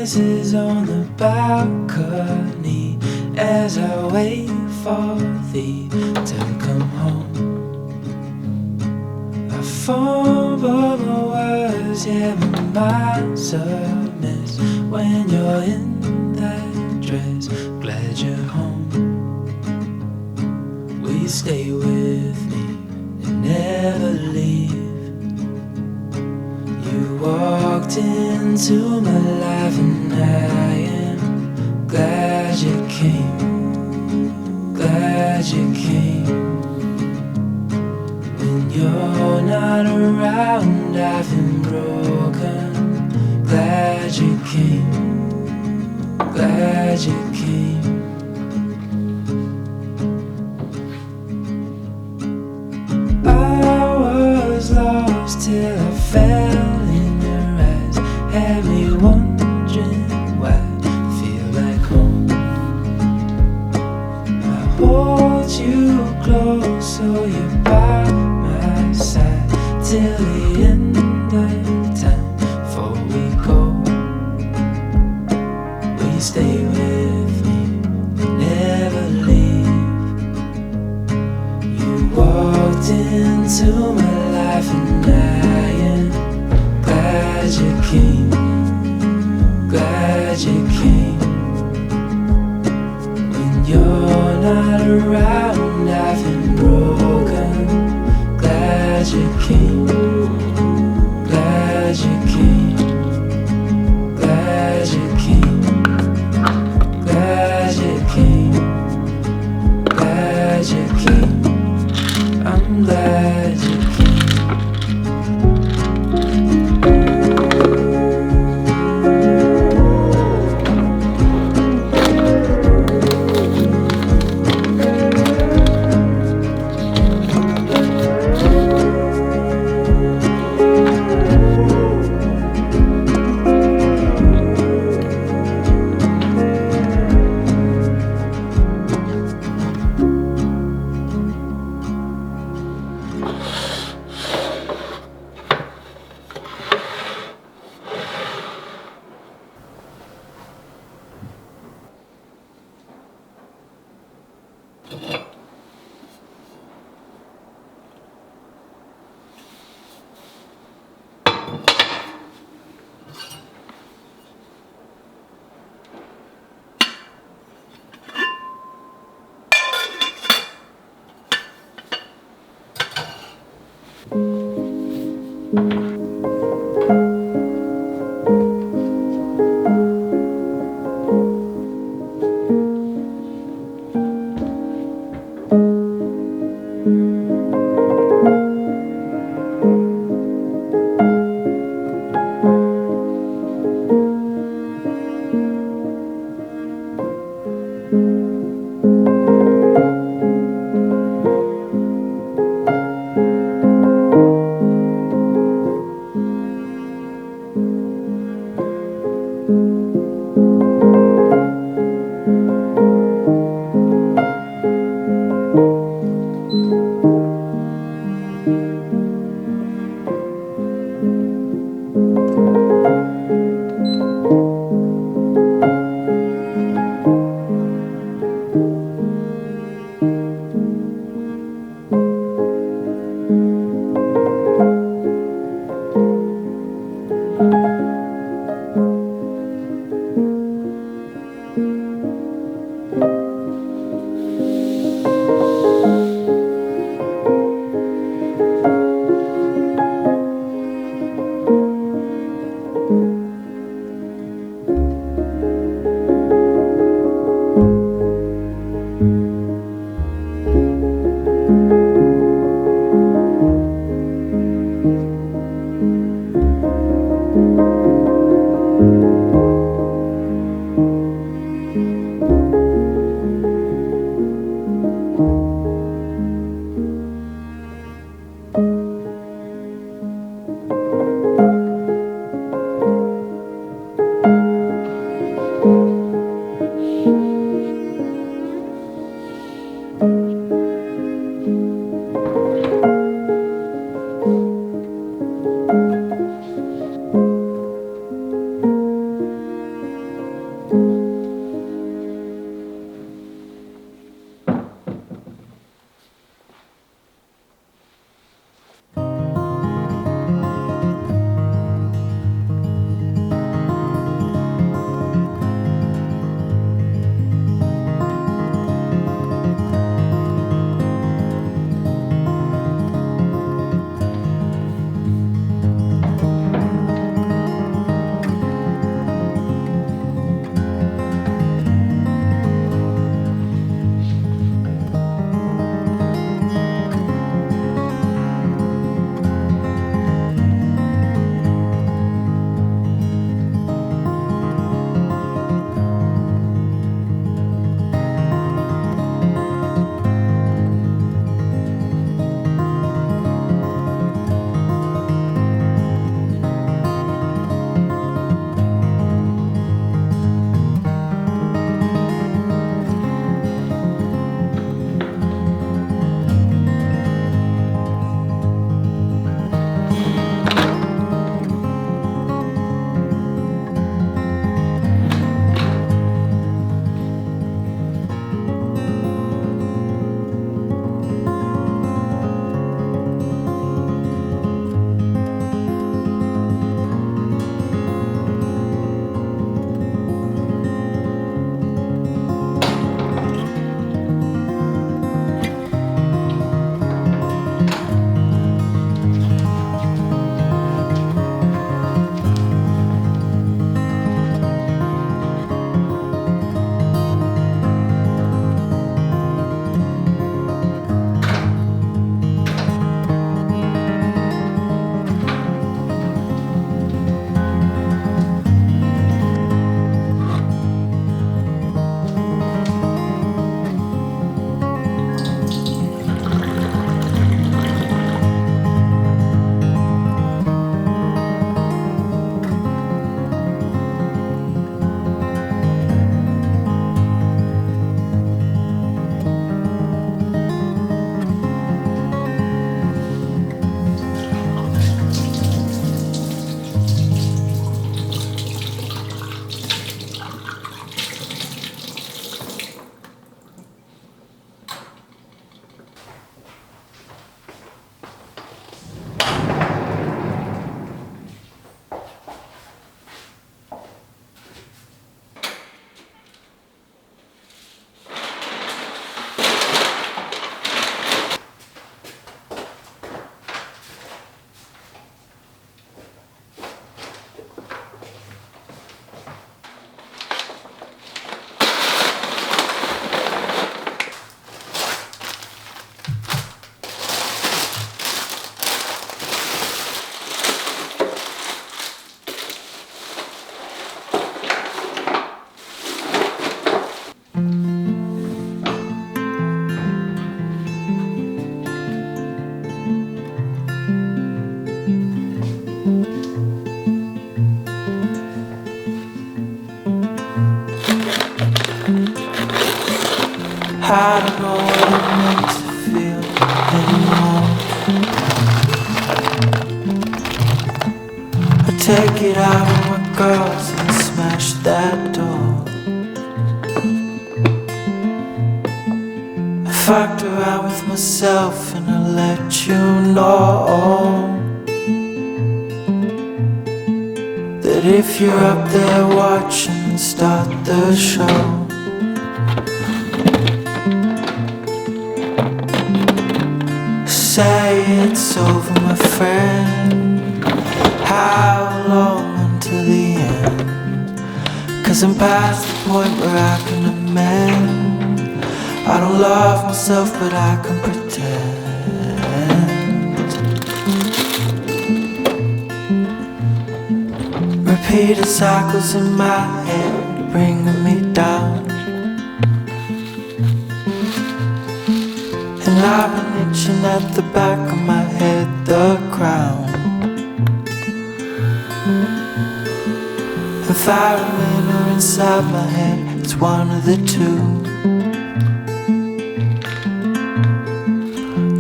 voices on the balcony as I wait for thee to come home. I fumble my words, yeah, my mind's a mess when you're in that dress. Glad you're home. Will you stay with me and never leave? You walked into my life and I am glad you came, glad you came. When you're not around I feel broken, glad you came, glad you came. I was lost till I fell in your eyes, had me wondering why I feel like home. I hold you close so you're by my side till the end of time before we go. Will you stay with me, never leave? You walked into my life and I am glad you came, glad you came. When you're not around I feel broken, glad you came, glad you came, glad you came, glad you came, glad you came. I'm glad you came. I don't know what it makes to feel anymore. I take it out on my girls and smash that door. I fucked around with myself and I let you know that if you're up there watching, start the show. Say it's over, my friend. How long until the end? 'Cause I'm past the point where I can amend. I don't love myself, but I can pretend. Repeated cycles in my head, bringing me down. And I've been itching at the back of my head, the crown. And firemen are inside my head, it's one of the two.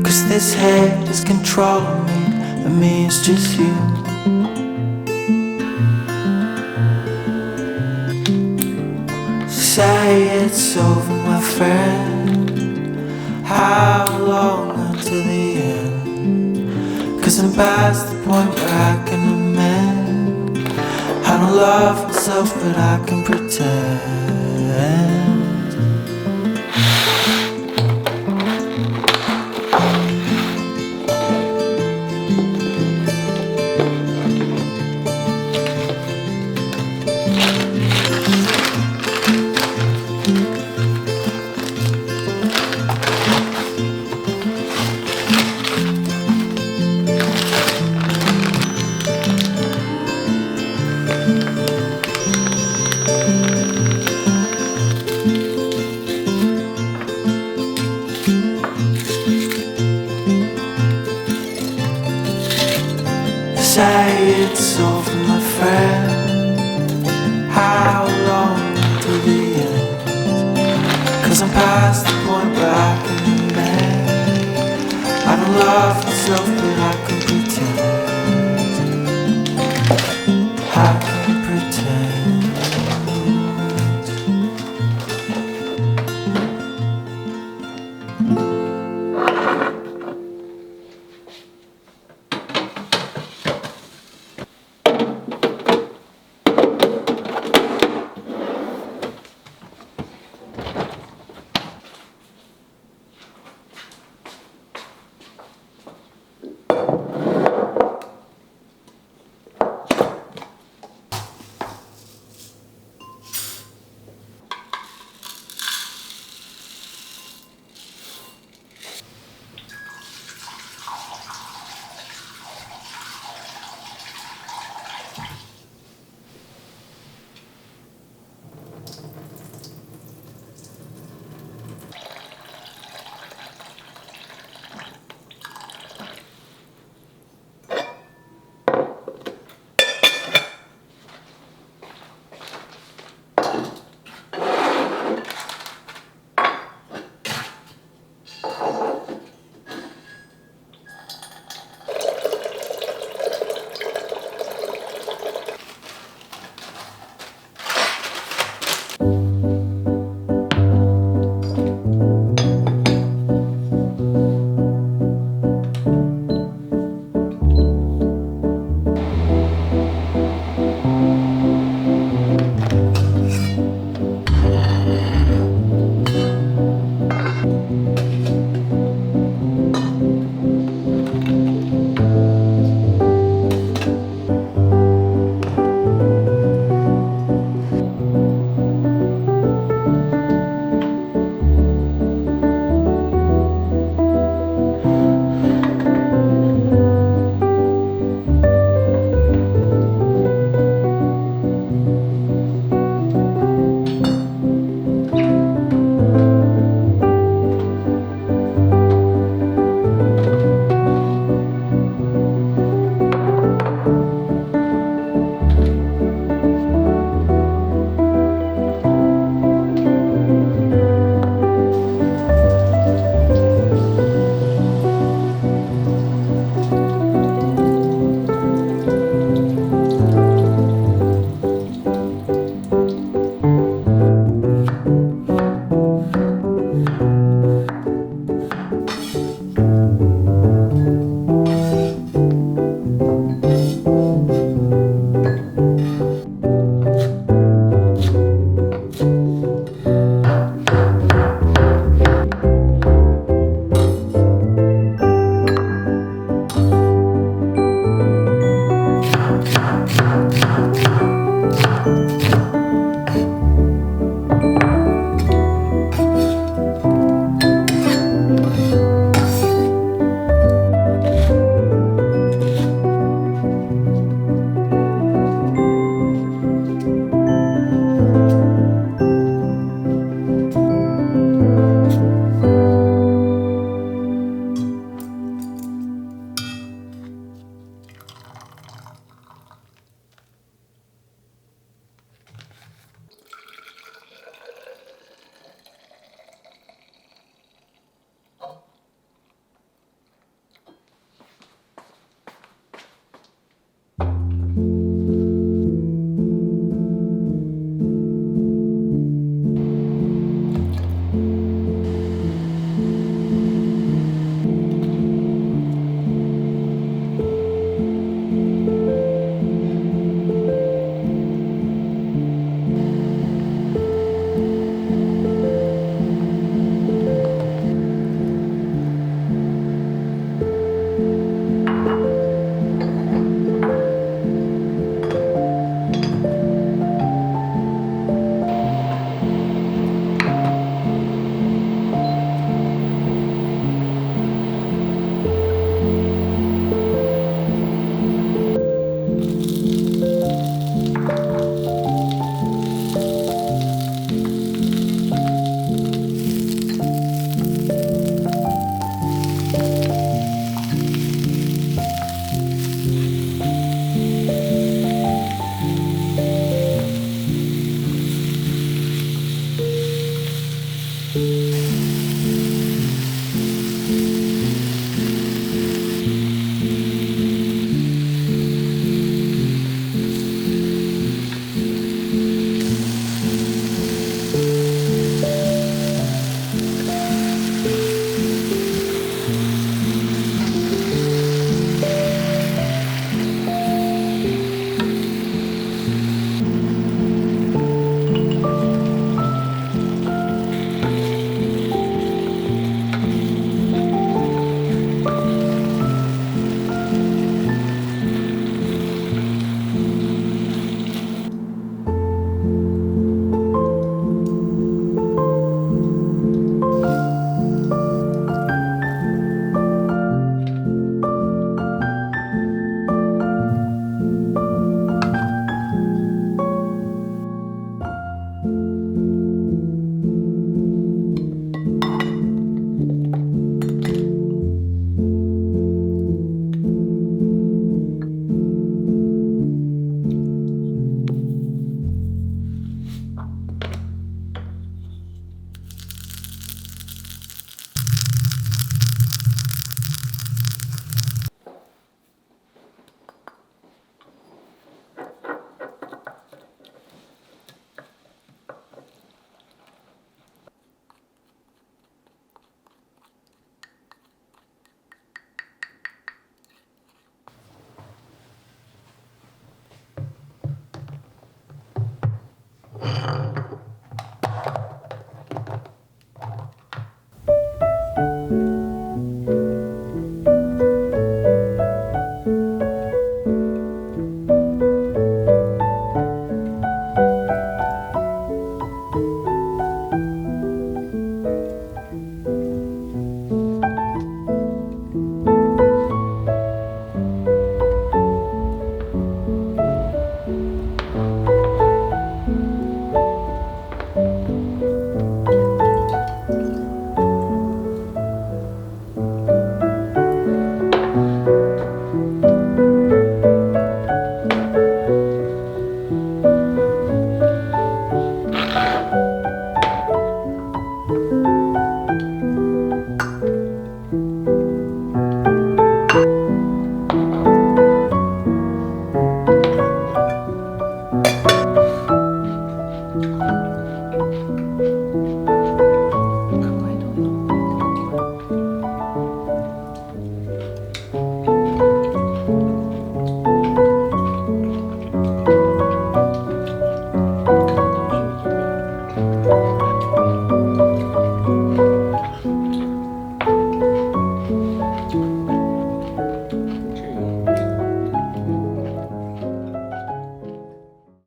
'Cause this head is controlling me, and me is just you. Say it's over, my friend. How long until the end? 'Cause I'm past the point where I can amend. I don't love myself, but I can pretend. Say it's over, my friend. How long until the end? 'Cause I'm past the